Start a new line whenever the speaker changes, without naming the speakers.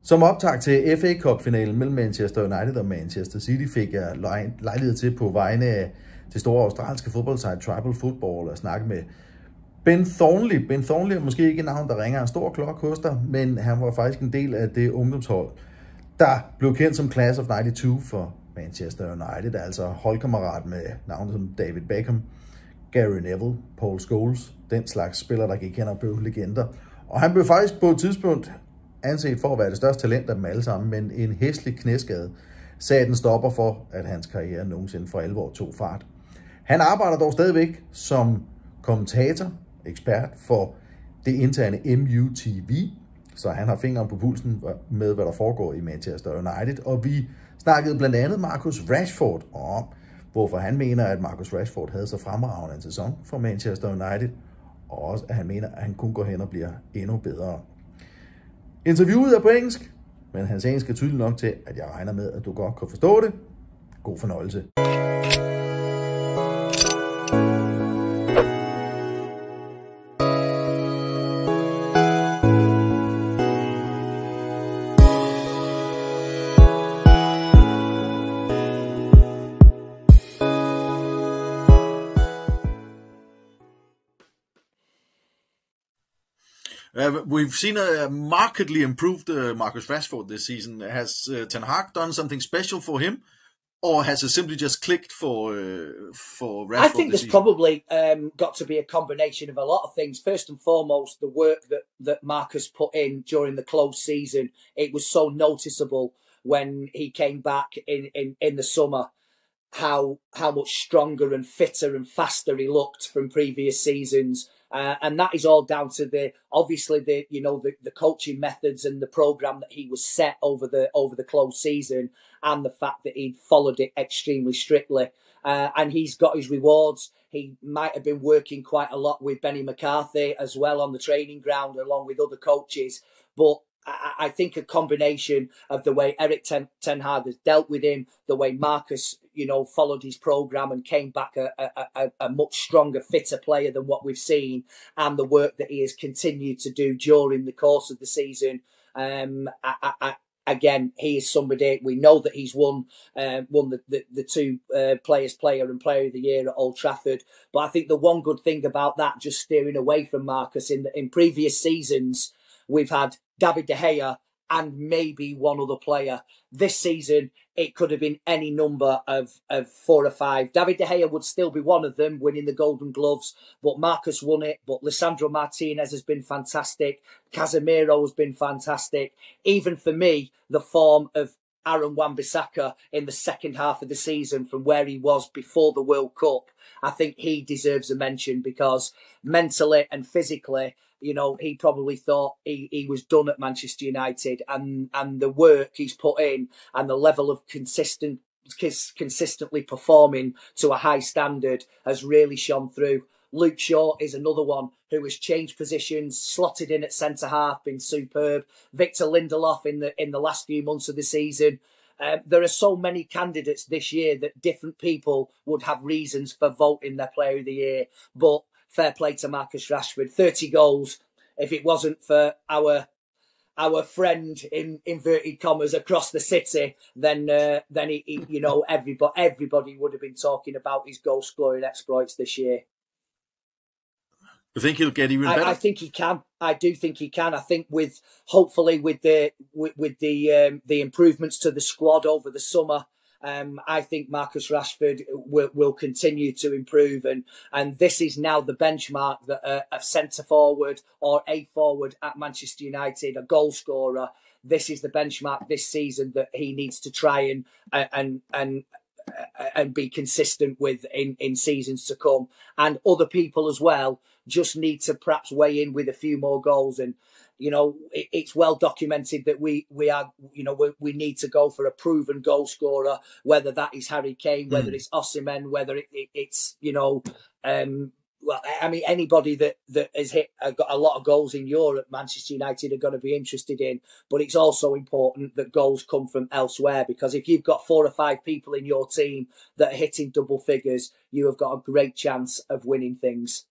Som optakt til FA Cup-finalen mellem Manchester United og Manchester City fik jeg lejlighed til på vegne af det store australske fodboldsite Treble Football at snakke med Ben Thornley. Ben Thornley er måske ikke et navn, der ringer en stor klokke hos dig, men han var faktisk en del af det ungdomshold, der blev kendt som Class of 92 for Manchester United, altså holdkammerat med navne som David Beckham, Gary Neville, Paul Scholes, den slags spillere, der gik hen og blev legender. Og han blev faktisk på et tidspunkt anset for at være det største talent af dem alle sammen, men en hæslig knæskade sagde den stopper for, at hans karriere nogensinde for alvor tog fart. Han arbejder dog stadigvæk som kommentator, ekspert for det interne MUTV, så han har fingeren på pulsen med, hvad der foregår i Manchester United. Og vi snakkede blandt andet Marcus Rashford om, hvorfor han mener, at Marcus Rashford havde så fremragende en sæson for Manchester United, og også at han mener, at han kun går hen og bliver endnu bedre. Interviewet er på engelsk, men hans engelsk er tydeligt nok til, at jeg regner med, at du godt kan forstå det. God fornøjelse. We've seen a markedly improved Marcus Rashford this season. Has Ten Hag done something special for him, or has it simply just clicked for Rashford?
I think there's probably got to be a combination of a lot of things. First and foremost, the work that Marcus put in during the close season. It was so noticeable when he came back in the summer. How much stronger and fitter and faster he looked from previous seasons. And that is all down to the coaching methods and the program that he was set over the close season, and the fact that he'd followed it extremely strictly. And he's got his rewards. He might have been working quite a lot with Benny McCarthy as well on the training ground, along with other coaches. But I think a combination of the way Erik Ten Hag has dealt with him, the way Marcus, followed his program and came back a much stronger, fitter player than what we've seen, and the work that he has continued to do during the course of the season. Again, he is somebody, we know that he's won the two Players' Player and Player of the Year at Old Trafford. But I think the one good thing about that, just steering away from Marcus, in previous seasons, we've had David De Gea and maybe one other player. This season, it could have been any number of 4 or 5. David De Gea would still be one of them, winning the Golden Gloves, but Marcus won it. But Lisandro Martinez has been fantastic. Casemiro has been fantastic. Even for me, the form of Aaron Wan-Bissaka in the second half of the season from where he was before the World Cup, I think he deserves a mention, because mentally and physically, he probably thought he was done at Manchester United, and the work he's put in and the level of consistently performing to a high standard has really shone through. Luke Shaw is another one who has changed positions, slotted in at centre-half, been superb. Victor Lindelof in the last few months of the season. There are so many candidates this year that different people would have reasons for voting their Player of the Year. But fair play to Marcus Rashford, 30 goals. If it wasn't for our friend in inverted commas across the city, then everybody would have been talking about his goal scoring exploits this year.
You think he'll get even better?
I think he can. I do think he can. I think hopefully with the improvements to the squad over the summer, I think Marcus Rashford will continue to improve, and this is now the benchmark that a centre forward or a forward at Manchester United, a goal scorer, this is the benchmark this season that he needs to try and be consistent with in seasons to come. And other people as well just need to perhaps weigh in with a few more goals. And it's well documented that we need to go for a proven goal scorer, whether that is Harry Kane, whether it's Osimhen, whether it's anybody that has got a lot of goals in Europe, Manchester United are going to be interested in. But it's also important that goals come from elsewhere, because if you've got 4 or 5 people in your team that are hitting double figures, you have got a great chance of winning things.